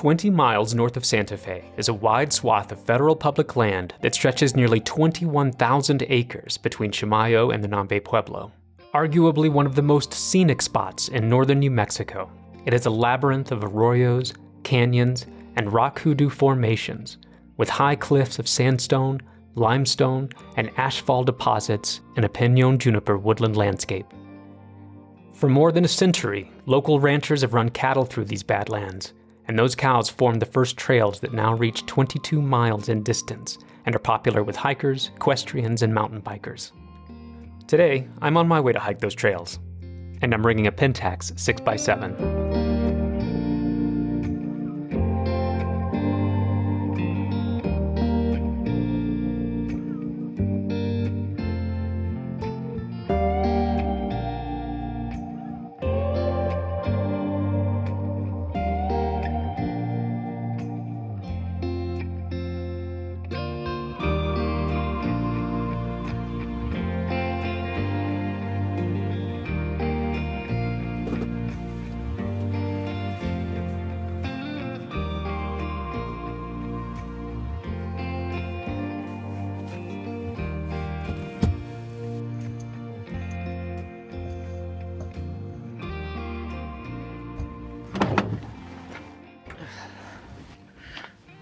20 miles north of Santa Fe is a wide swath of federal public land that stretches nearly 21,000 acres between Chimayo and the Nambe Pueblo. Arguably one of the most scenic spots in northern New Mexico, it is a labyrinth of arroyos, canyons, and rock hoodoo formations, with high cliffs of sandstone, limestone, and ashfall deposits in a pinon juniper woodland landscape. For more than a century, local ranchers have run cattle through these badlands, and those cows form the first trails that now reach 22 miles in distance and are popular with hikers, equestrians, and mountain bikers. Today, I'm on my way to hike those trails, and I'm bringing a Pentax 6x7.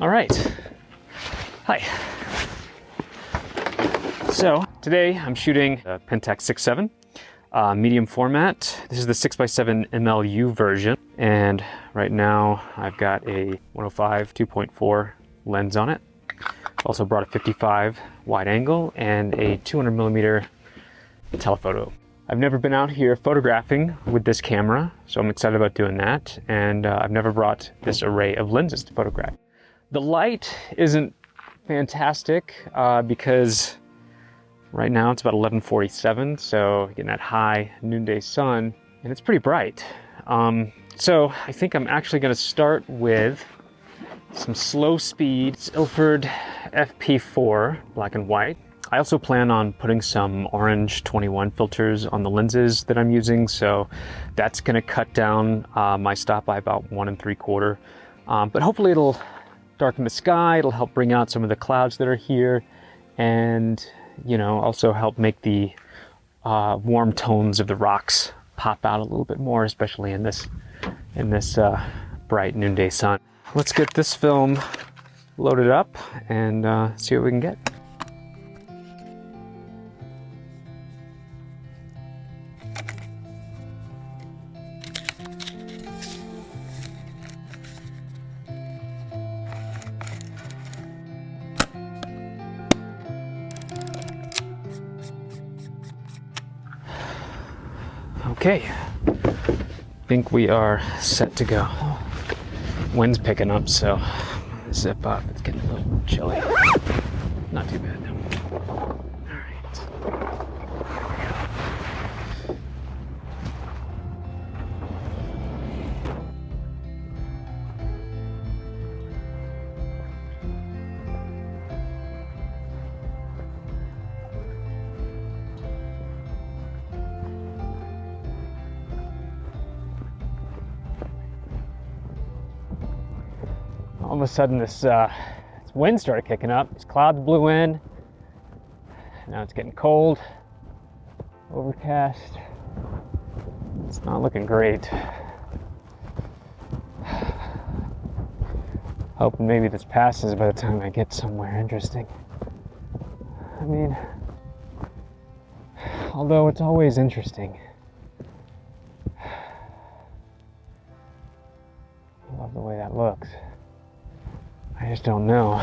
All right, hi. So today I'm shooting a Pentax 6x7, medium format. This is the 6x7 MLU version. And right now I've got a 105 2.4 lens on it. Also brought a 55 wide angle and a 200mm telephoto. I've never been out here photographing with this camera, so I'm excited about doing that. And I've never brought this array of lenses to photograph. The light isn't fantastic because right now it's about 11:47, so getting that high noonday sun, and it's pretty bright. So I think I'm actually going to start with some slow speed Ilford FP4 black and white. I also plan on putting some orange 21 filters on the lenses that I'm using, so that's going to cut down my stop by about 1 3/4. But hopefully it'll darken the sky, it'll help bring out some of the clouds that are here, and also help make the warm tones of the rocks pop out a little bit more, especially in this bright noonday sun. Let's get this film loaded up and see what we can get. Okay, I think we are set to go. Wind's picking up, so zip up. It's getting a little chilly. Not too bad though. All right. All of a sudden this wind started kicking up. These clouds blew in. Now it's getting cold, overcast. It's not looking great. Hoping maybe this passes by the time I get somewhere interesting. I mean, although it's always interesting. I love the way that looks. I just don't know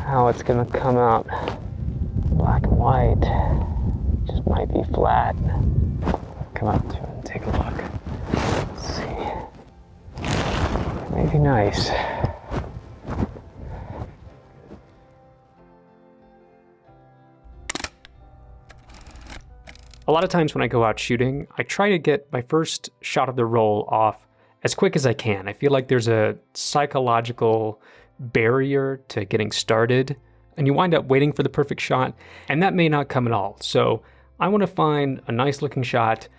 how it's gonna come out black and white. It just might be flat. Come up to it and take a look. Let's see. It may be nice. A lot of times when I go out shooting, I try to get my first shot of the roll off as quick as I can. I feel like there's a psychological barrier to getting started, and you wind up waiting for the perfect shot, and that may not come at all. So I want to find a nice looking shot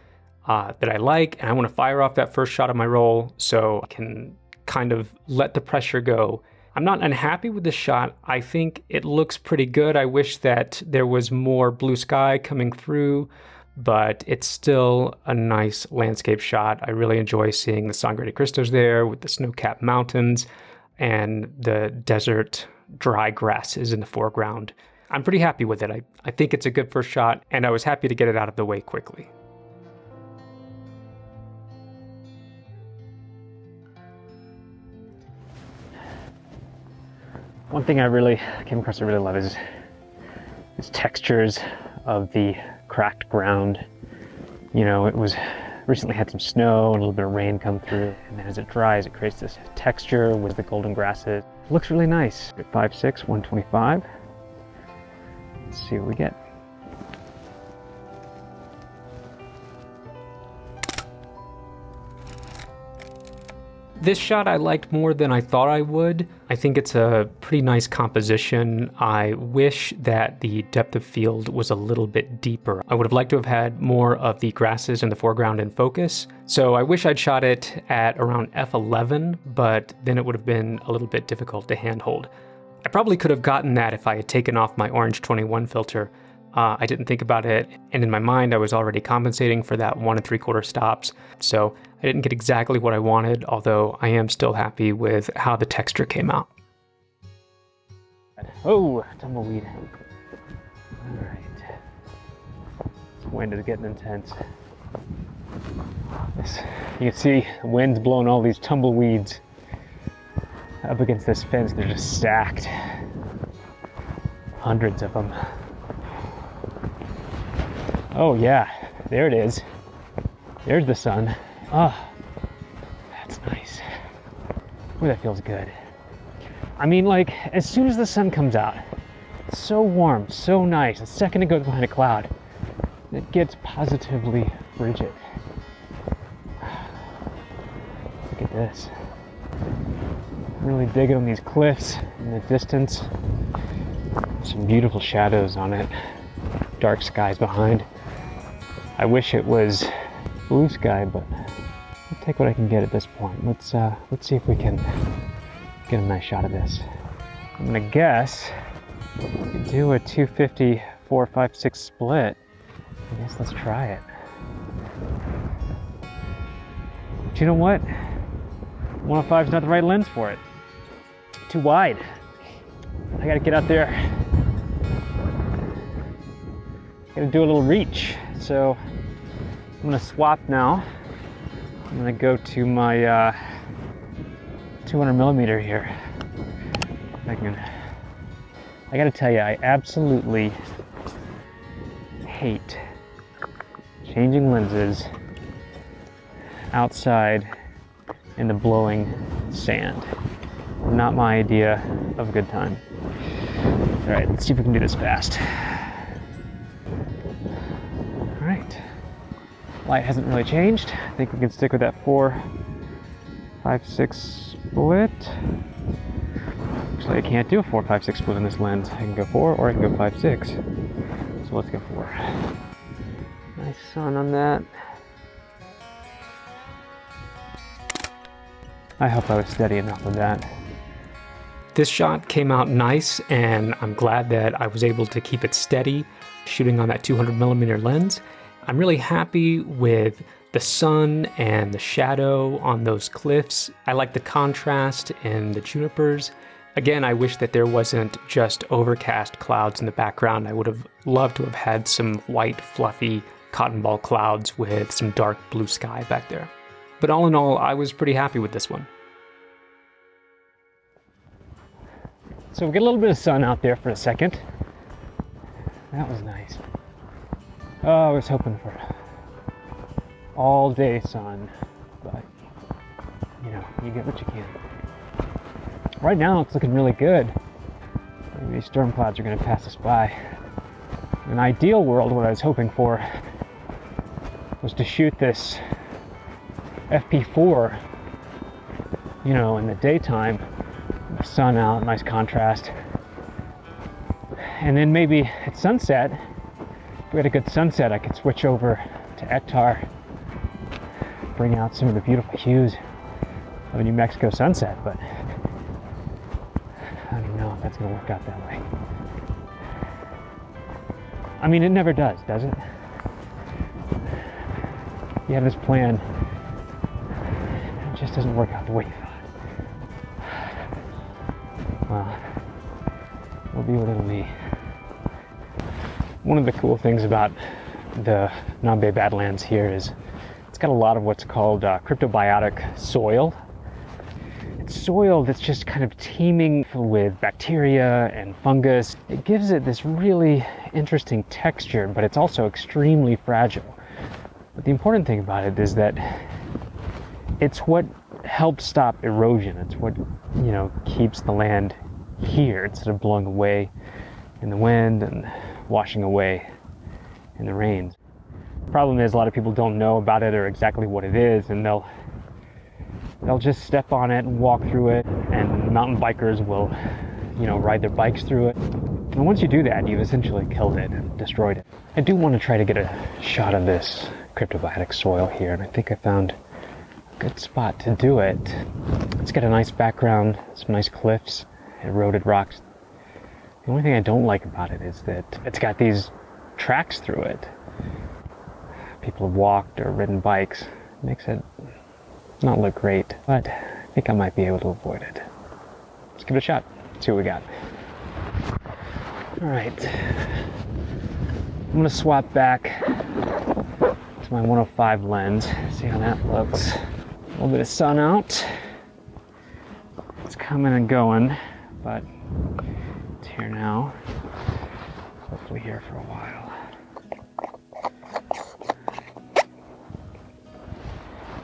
that I like, and I want to fire off that first shot of my roll so I can kind of let the pressure go. I'm not unhappy with the shot. I think it looks pretty good. I wish that there was more blue sky coming through, but it's still a nice landscape shot. I really enjoy seeing the Sangre de Cristos there with the snow-capped mountains and the desert dry grasses in the foreground. I'm pretty happy with it. I think it's a good first shot, and I was happy to get it out of the way quickly. One thing I came across I really love is textures of the cracked ground. You know, it was recently had some snow and a little bit of rain come through, and then as it dries, it creates this texture with the golden grasses. It looks really nice. 5.6, 125. Let's see what we get. This shot I liked more than I thought I would. I think it's a pretty nice composition. I wish that the depth of field was a little bit deeper. I would have liked to have had more of the grasses in the foreground in focus. So I wish I'd shot it at around f11, but then it would have been a little bit difficult to handhold. I probably could have gotten that if I had taken off my orange 21 filter. I didn't think about it, and in my mind I was already compensating for that 1 3/4 stops, so I didn't get exactly what I wanted, although I am still happy with how the texture came out. Oh, tumbleweed. All right. This wind is getting intense. You can see the wind's blowing all these tumbleweeds up against this fence. They're just stacked. Hundreds of them. Oh yeah, there it is. There's the sun. Oh, that's nice. Ooh, that feels good. I mean, like, as soon as the sun comes out, it's so warm, so nice. The second it goes behind a cloud, it gets positively frigid. Look at this. I'm really digging on these cliffs in the distance. Some beautiful shadows on it. Dark skies behind. I wish it was blue sky, but I'll take what I can get at this point. Let's see if we can get a nice shot of this. I'm gonna guess we can do a 250 4.56 split. I guess let's try it. But you know what? 105 is not the right lens for it. Too wide. I gotta get out there. Gotta do a little reach. So I'm gonna swap now. I'm gonna go to my 200 millimeter here. I gotta tell you, I absolutely hate changing lenses outside in the blowing sand. Not my idea of a good time. All right, let's see if we can do this fast. All right, light hasn't really changed. I think we can stick with that 4.56 split. Actually, I can't do a 4.56 split in this lens. I can go 4 or I can go 5.6. So let's go 4. Nice sun on that. I hope I was steady enough with that. This shot came out nice, and I'm glad that I was able to keep it steady shooting on that 200 millimeter lens. I'm really happy with the sun and the shadow on those cliffs. I like the contrast in the junipers. Again, I wish that there wasn't just overcast clouds in the background. I would have loved to have had some white, fluffy cotton ball clouds with some dark blue sky back there. But all in all, I was pretty happy with this one. So we get a little bit of sun out there for a second. That was nice. Oh, I was hoping for all day sun, but you know, you get what you can. Right now it's looking really good. Maybe these storm clouds are going to pass us by. In an ideal world, what I was hoping for was to shoot this FP4, you know, in the daytime, the sun out, nice contrast. And then maybe at sunset, if we had a good sunset, I could switch over to Ektar, bring out some of the beautiful hues of a New Mexico sunset, but I don't know if that's gonna work out that way. I mean, it never does it? You have this plan, it just doesn't work out the way you thought. Well, it'll be what it'll be. One of the cool things about the Nambe Badlands here is it's got a lot of what's called cryptobiotic soil. It's soil that's just kind of teeming with bacteria and fungus. It gives it this really interesting texture, but it's also extremely fragile. But the important thing about it is that it's what helps stop erosion. It's what, you know, keeps the land here instead of blowing away in the wind and washing away in the rains. The problem is a lot of people don't know about it or exactly what it is, and they'll just step on it and walk through it, and mountain bikers will, you know, ride their bikes through it. And once you do that, you've essentially killed it and destroyed it. I do want to try to get a shot of this cryptobiotic soil here, and I think I found a good spot to do it. It's got a nice background, some nice cliffs, eroded rocks. The only thing I don't like about it is that it's got these tracks through it. People have walked or ridden bikes. It makes it not look great, but I think I might be able to avoid it. Let's give it a shot, see what we got. All right, I'm gonna swap back to my 105 lens, see how that looks. A little bit of sun out. It's coming and going, but it's here now. Hopefully here for a while.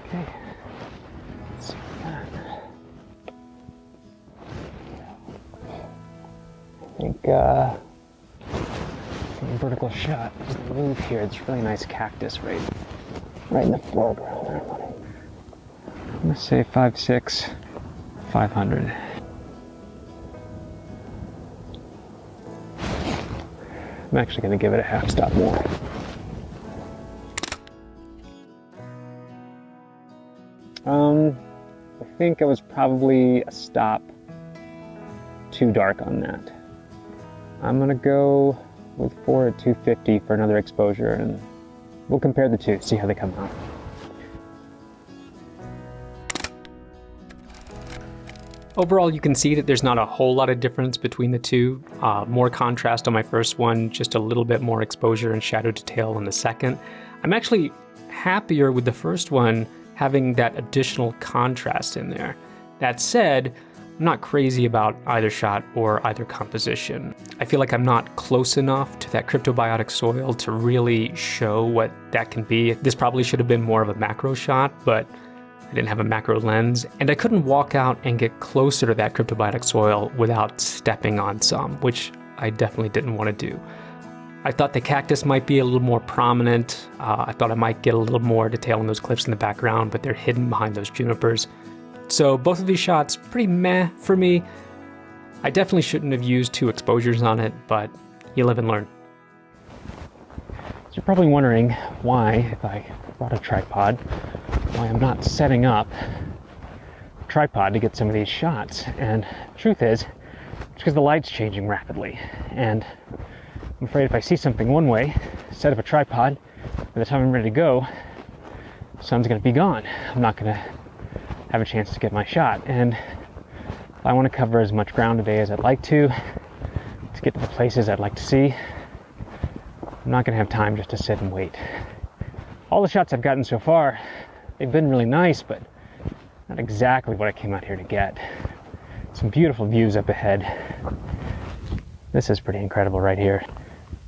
Okay, let's see that. I think vertical shot is the move here. It's really nice cactus right in the foreground there, buddy. I'm gonna say 5.6, 500. I'm actually gonna give it a half stop more. I think I was probably a stop too dark on that. I'm gonna go with 4 at 250 for another exposure, and we'll compare the two, see how they come out. Overall, you can see that there's not a whole lot of difference between the two. More contrast on my first one, just a little bit more exposure and shadow detail on the second. I'm actually happier with the first one having that additional contrast in there. That said, I'm not crazy about either shot or either composition. I feel like I'm not close enough to that cryptobiotic soil to really show what that can be. This probably should have been more of a macro shot, but I didn't have a macro lens, and I couldn't walk out and get closer to that cryptobiotic soil without stepping on some, which I definitely didn't want to do. I thought the cactus might be a little more prominent. I thought I might get a little more detail on those cliffs in the background, but they're hidden behind those junipers. So both of these shots, pretty meh for me. I definitely shouldn't have used 2 exposures on it, but you live and learn. So you're probably wondering why, if I brought a tripod, why I'm not setting up a tripod to get some of these shots. And the truth is, it's because the light's changing rapidly. And I'm afraid if I see something one way, set up a tripod, by the time I'm ready to go, the sun's gonna be gone. I'm not gonna have a chance to get my shot. And if I want to cover as much ground today as I'd like to get to the places I'd like to see, I'm not going to have time just to sit and wait. All the shots I've gotten so far, they've been really nice, but not exactly what I came out here to get. Some beautiful views up ahead. This is pretty incredible right here.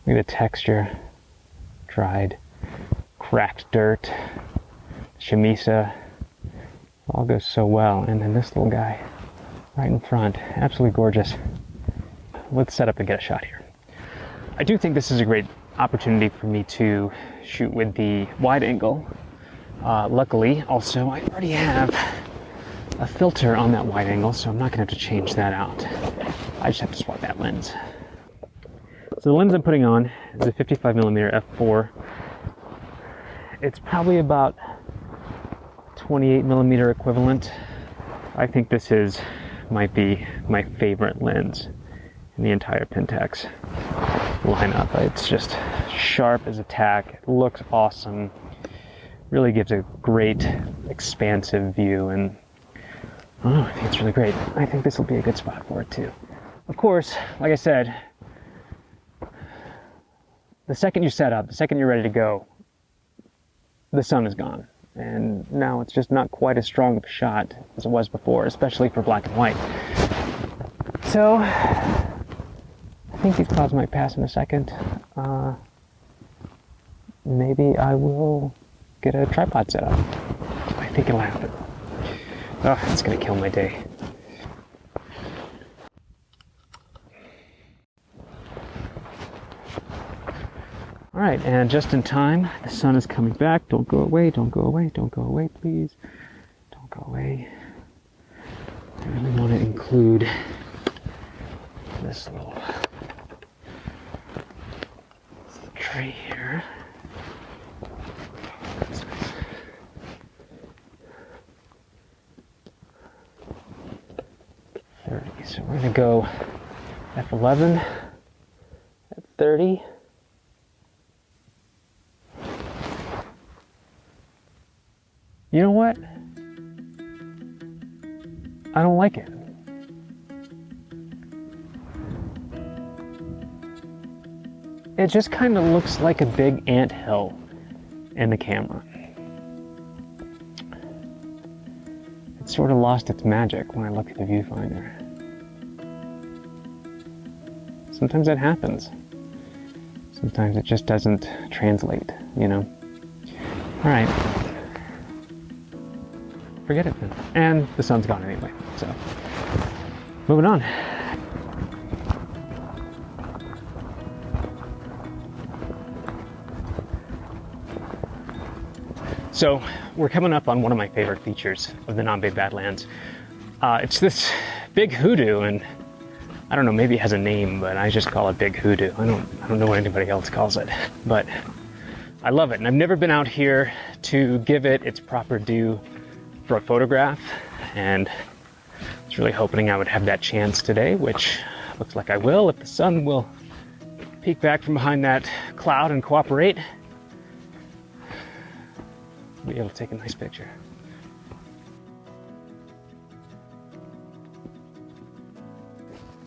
Look at the texture. Dried, cracked dirt, chamisa. All goes so well. And then this little guy right in front, absolutely gorgeous. Let's set up and get a shot here. I do think this is a great opportunity for me to shoot with the wide angle. Luckily, also, I already have a filter on that wide angle, so I'm not gonna have to change that out. I just have to swap that lens. So the lens I'm putting on is a 55mm f4. It's probably about 28mm equivalent I think might be my favorite lens in the entire Pentax lineup. It's just sharp as a tack. It looks awesome. Really gives a great expansive view, and I think it's really great. I think this will be a good spot for it too. Of course, like I said, the second you set up, the second you're ready to go, the sun is gone. And now it's just not quite as strong of a shot as it was before, especially for black and white. So, I think these clouds might pass in a second. Maybe I will get a tripod set up. I think it'll happen. Oh, it's gonna kill my day. All right, and just in time, the sun is coming back. Don't go away, don't go away, don't go away, please. Don't go away. I really want to include this little tree here. That's nice. So we're gonna go F11 at 30. You know what? I don't like it. It just kind of looks like a big anthill in the camera. It sort of lost its magic when I look at the viewfinder. Sometimes that happens. Sometimes it just doesn't translate, you know? All right. Forget it then. And the sun's gone anyway, so moving on. So we're coming up on one of my favorite features of the Nambe Badlands. It's this big hoodoo, and I don't know, maybe it has a name, but I just call it Big Hoodoo. I don't know what anybody else calls it, but I love it. And I've never been out here to give it its proper due for a photograph, and I was really hoping I would have that chance today, which looks like I will if the sun will peek back from behind that cloud and cooperate. I'll be able to take a nice picture.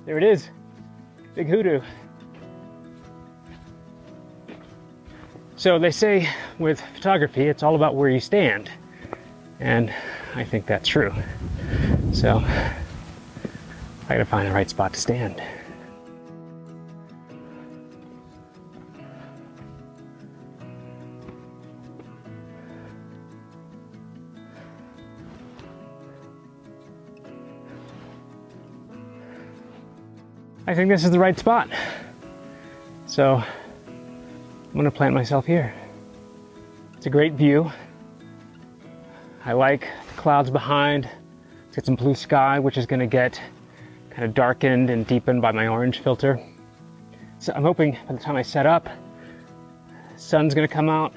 There it is, Big Hoodoo. So they say with photography, it's all about where you stand. And I think that's true. So I gotta find the right spot to stand. I think this is the right spot. So I'm gonna plant myself here. It's a great view. I like the clouds behind. Let's get some blue sky, which is gonna get kind of darkened and deepened by my orange filter. So I'm hoping by the time I set up, the sun's gonna come out,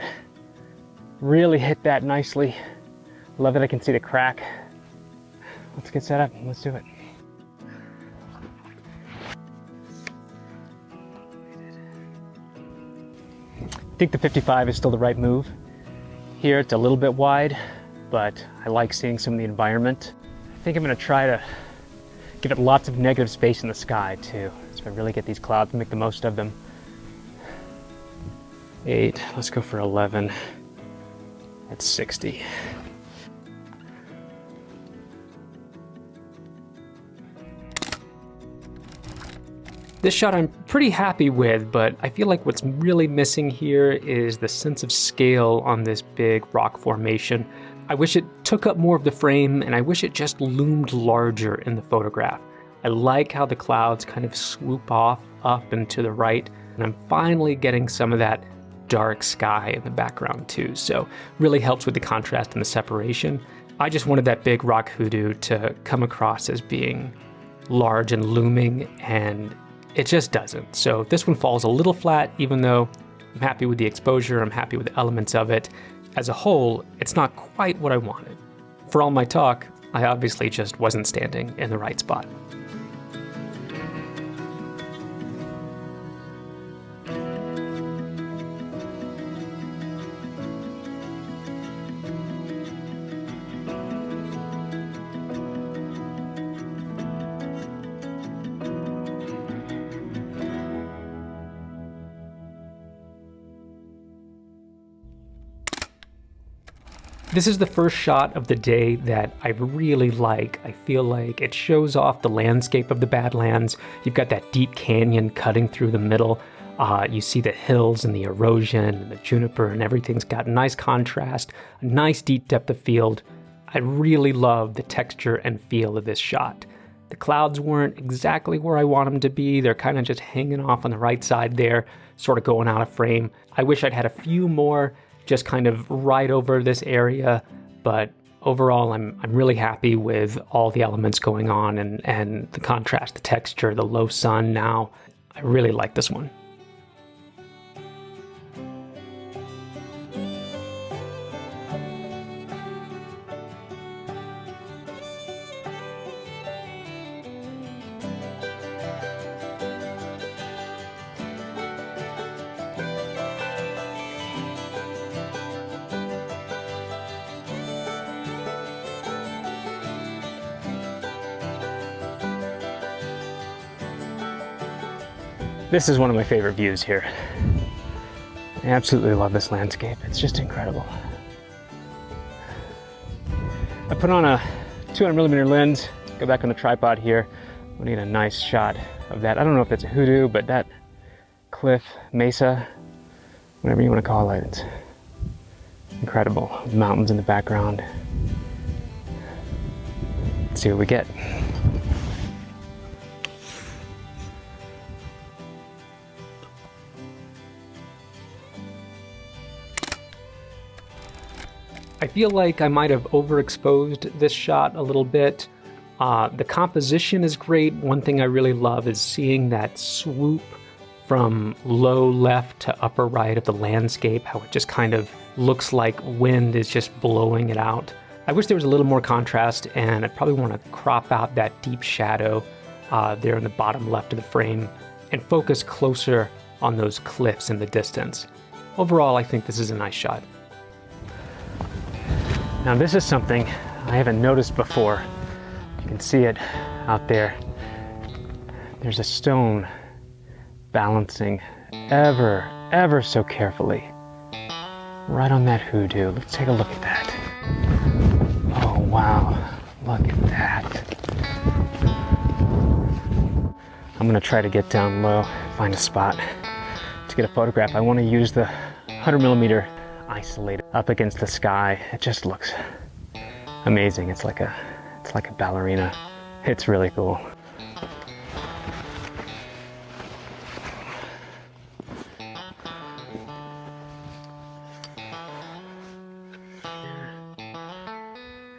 really hit that nicely. Love that I can see the crack. Let's get set up, let's do it. I think the 55 is still the right move. Here it's a little bit wide, but I like seeing some of the environment. I think I'm gonna try to give it lots of negative space in the sky too. So I really get these clouds and make the most of them. 8, let's go for 11 at 60. This shot I'm pretty happy with, but I feel like what's really missing here is the sense of scale on this big rock formation. I wish it took up more of the frame, and I wish it just loomed larger in the photograph. I like how the clouds kind of swoop off up and to the right, and I'm finally getting some of that dark sky in the background too, so really helps with the contrast and the separation. I just wanted that big rock hoodoo to come across as being large and looming, and it just doesn't. So this one falls a little flat, even though I'm happy with the exposure, I'm happy with the elements of it. As a whole, it's not quite what I wanted. For all my talk, I obviously just wasn't standing in the right spot. This is the first shot of the day that I really like. I feel like it shows off the landscape of the Badlands. You've got that deep canyon cutting through the middle. You see the hills and the erosion and the juniper, and everything's got a nice contrast, a nice deep depth of field. I really love the texture and feel of this shot. The clouds weren't exactly where I want them to be. They're kind of just hanging off on the right side there, sort of going out of frame. I wish I'd had a few more just kind of right over this area, but overall I'm really happy with all the elements going on and the contrast, the texture, the low sun now. I really like this one. This is one of my favorite views here. I absolutely love this landscape. It's just incredible. I put on a 200mm lens, go back on the tripod here. I'm gonna get a nice shot of that. I don't know if it's a hoodoo, but that cliff, mesa, whatever you want to call it, it's incredible. Mountains in the background. Let's see what we get. I feel like I might have overexposed this shot a little bit. The composition is great. One thing I really love is seeing that swoop from low left to upper right of the landscape, how it just kind of looks like wind is just blowing it out. I wish there was a little more contrast, and I probably want to crop out that deep shadow there in the bottom left of the frame and focus closer on those cliffs in the distance. Overall, I think this is a nice shot. Now this is something I haven't noticed before. You can see it out there. There's a stone balancing ever so carefully right on that hoodoo. Let's take a look at that. Oh wow, look at that. I'm gonna try to get down low, find a spot to get a photograph. I want to use the 100mm isolated up against the sky. It just looks amazing. It's like a ballerina. It's really cool. Like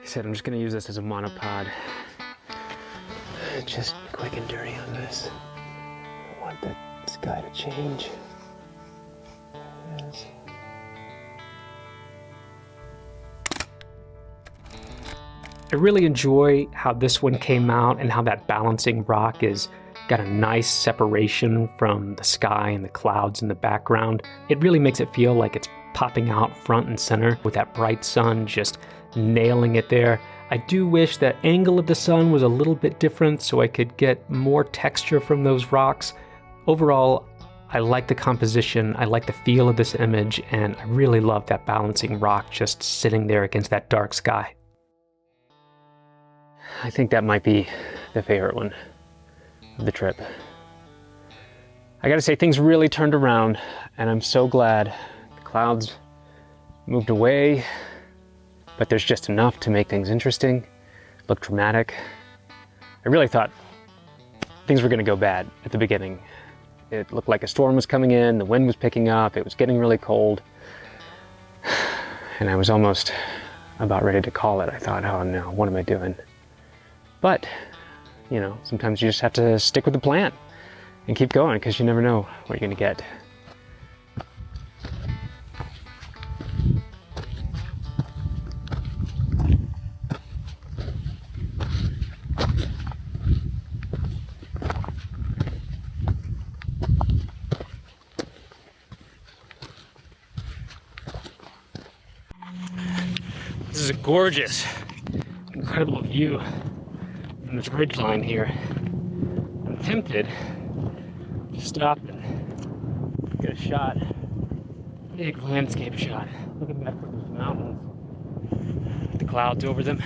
I said, I'm just gonna use this as a monopod. Just quick and dirty on this. I want the sky to change. Yes. I really enjoy how this one came out and how that balancing rock is got a nice separation from the sky and the clouds in the background. It really makes it feel like it's popping out front and center with that bright sun just nailing it there. I do wish that angle of the sun was a little bit different so I could get more texture from those rocks. Overall, I like the composition, I like the feel of this image, and I really love that balancing rock just sitting there against that dark sky. I think that might be the favorite one of the trip. I gotta say, things really turned around, and I'm so glad the clouds moved away, but there's just enough to make things interesting, look dramatic. I really thought things were gonna go bad at the beginning. It looked like a storm was coming in, the wind was picking up, it was getting really cold, and I was almost about ready to call it. I thought, oh no, what am I doing? But, you know, sometimes you just have to stick with the plan and keep going because you never know what you're going to get. This is a gorgeous, incredible view from this ridge line here. I'm tempted to stop and get a shot, big landscape shot, looking back at those mountains, the clouds over them.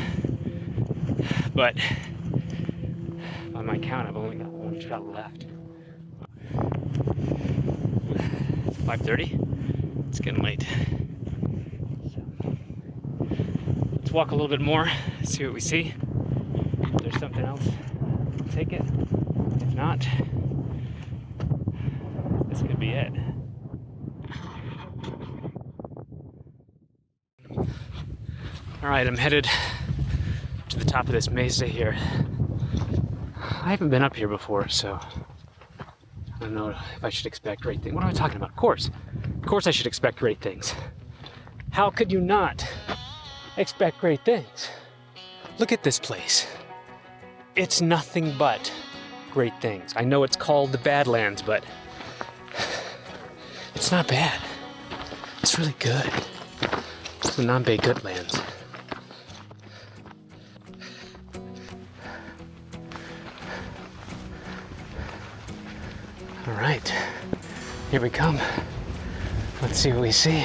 But by my count, I've only got one shot left. It's 5:30. It's getting late. Let's walk a little bit more, see what we see. If there's something else, we'll take it. If not, this could be it. All right, I'm headed to the top of this mesa here. I haven't been up here before, so I don't know if I should expect great things. What am I talking about? Of course I should expect great things. How could you not expect great things? Look at this place. It's nothing but great things. I know it's called the Badlands, but it's not bad. It's really good. It's the Nambe Badlands. All right, here we come. Let's see what we see.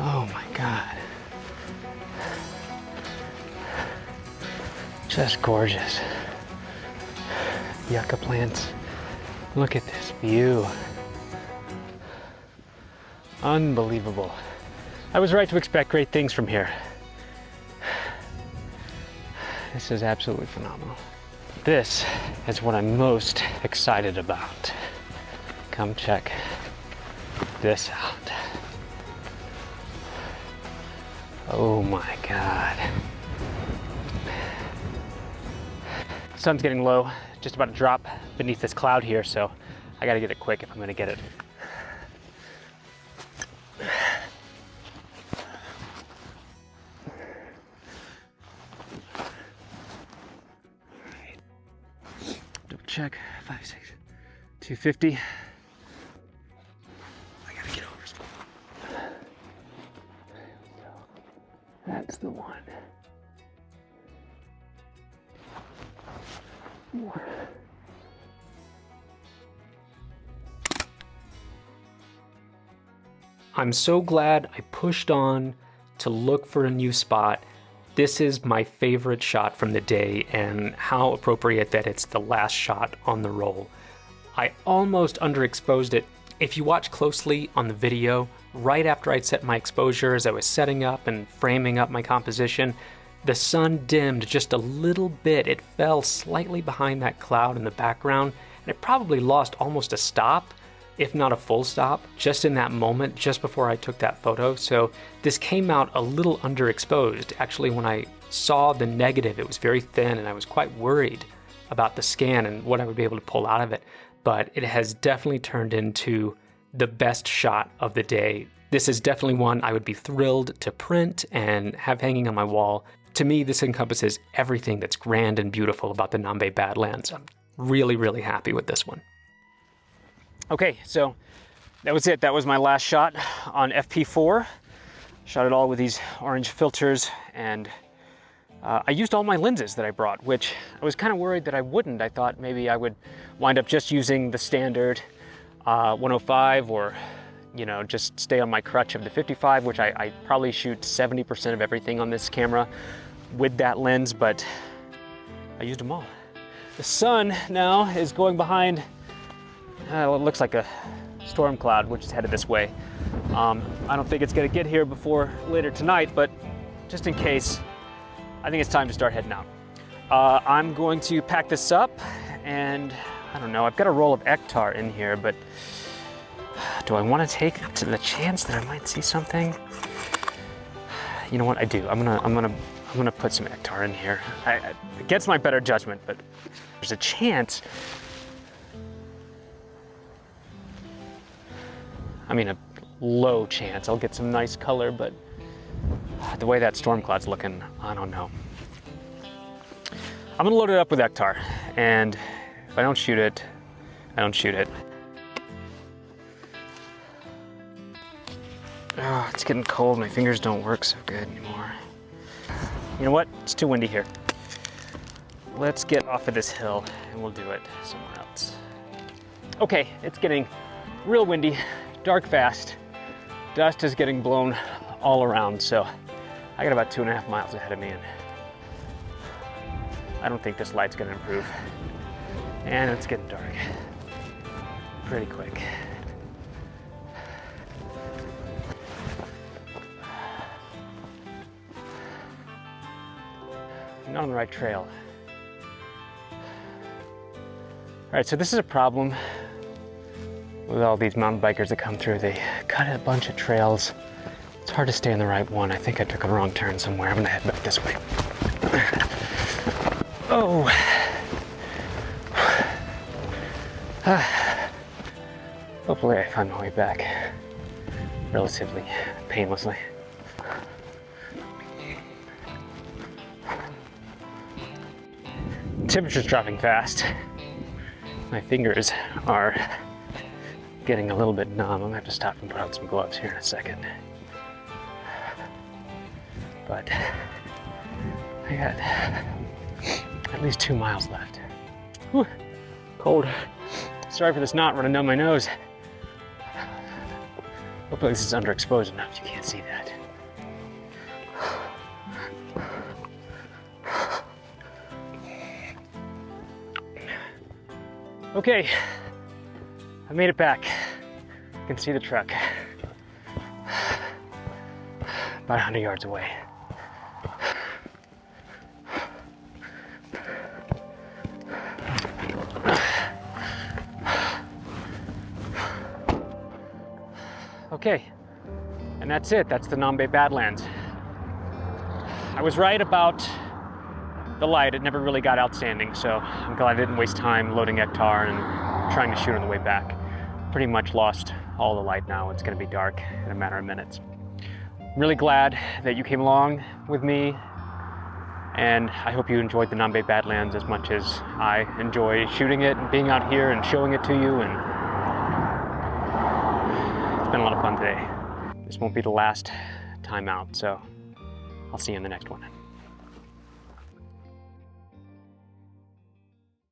Oh my God. Just gorgeous. Yucca plants. Look at this view. Unbelievable. I was right to expect great things from here. This is absolutely phenomenal. This is what I'm most excited about. Come check this out. Oh my God. Sun's getting low, just about to drop beneath this cloud here, so I gotta get it quick if I'm gonna get it. Double check, 5, 6, 250. I gotta get over. That's the one. More. I'm so glad I pushed on to look for a new spot. This is my favorite shot from the day, and how appropriate that it's the last shot on the roll. I almost underexposed it. If you watch closely on the video, right after I'd set my exposure, as I was setting up and framing up my composition, the sun dimmed just a little bit. It fell slightly behind that cloud in the background, and it probably lost almost a stop, if not a full stop, just in that moment, just before I took that photo. So this came out a little underexposed. Actually, when I saw the negative, it was very thin, and I was quite worried about the scan and what I would be able to pull out of it. But it has definitely turned into the best shot of the day. This is definitely one I would be thrilled to print and have hanging on my wall. To me, this encompasses everything that's grand and beautiful about the Nambe Badlands. I'm really, really happy with this one. Okay, so that was it. That was my last shot on FP4. Shot it all with these orange filters, and I used all my lenses that I brought, which I was kind of worried that I wouldn't. I thought maybe I would wind up just using the standard 105, or just stay on my crutch of the 55, which I probably shoot 70% of everything on this camera with that lens, but I used them all. The sun now is going behind what looks like a storm cloud, which is headed this way. I don't think it's gonna get here before later tonight, but just in case, I think it's time to start heading out. I'm going to pack this up, and I don't know, I've got a roll of Ektar in here, but do I want to take the chance that I might see something? You know what, I do. I'm gonna put some Ektar in here. Against my better judgment, but there's a chance. I mean, a low chance I'll get some nice color, but the way that storm cloud's looking, I don't know. I'm gonna load it up with Ektar, and if I don't shoot it, I don't shoot it. Oh, it's getting cold. My fingers don't work so good anymore. You know what? It's too windy here. Let's get off of this hill and we'll do it somewhere else. Okay, it's getting real windy, dark fast. Dust is getting blown all around, so I got about 2.5 miles ahead of me, and I don't think this light's gonna improve. And it's getting dark pretty quick. I'm not on the right trail. All right, so this is a problem with all these mountain bikers that come through. They cut a bunch of trails. It's hard to stay on the right one. I think I took a wrong turn somewhere. I'm gonna head back this way. Oh. Hopefully I find my way back relatively painlessly. Temperature's dropping fast. My fingers are getting a little bit numb. I'm gonna have to stop and put on some gloves here in a second. But I got at least 2 miles left. Whew. Cold. Sorry for this knot running down my nose. Hopefully this is underexposed enough you can't see that. Okay, I made it back. You can see the truck. About 100 yards away. Okay, and that's it. That's the Nambe Badlands. I was right about the light. It never really got outstanding, so I'm glad I didn't waste time loading Ektar and trying to shoot on the way back. Pretty much lost all the light now. It's gonna be dark in a matter of minutes. Really glad that you came along with me, and I hope you enjoyed the Nambe Badlands as much as I enjoy shooting it and being out here and showing it to you, and it's been a lot of fun today. This won't be the last time out, so I'll see you in the next one.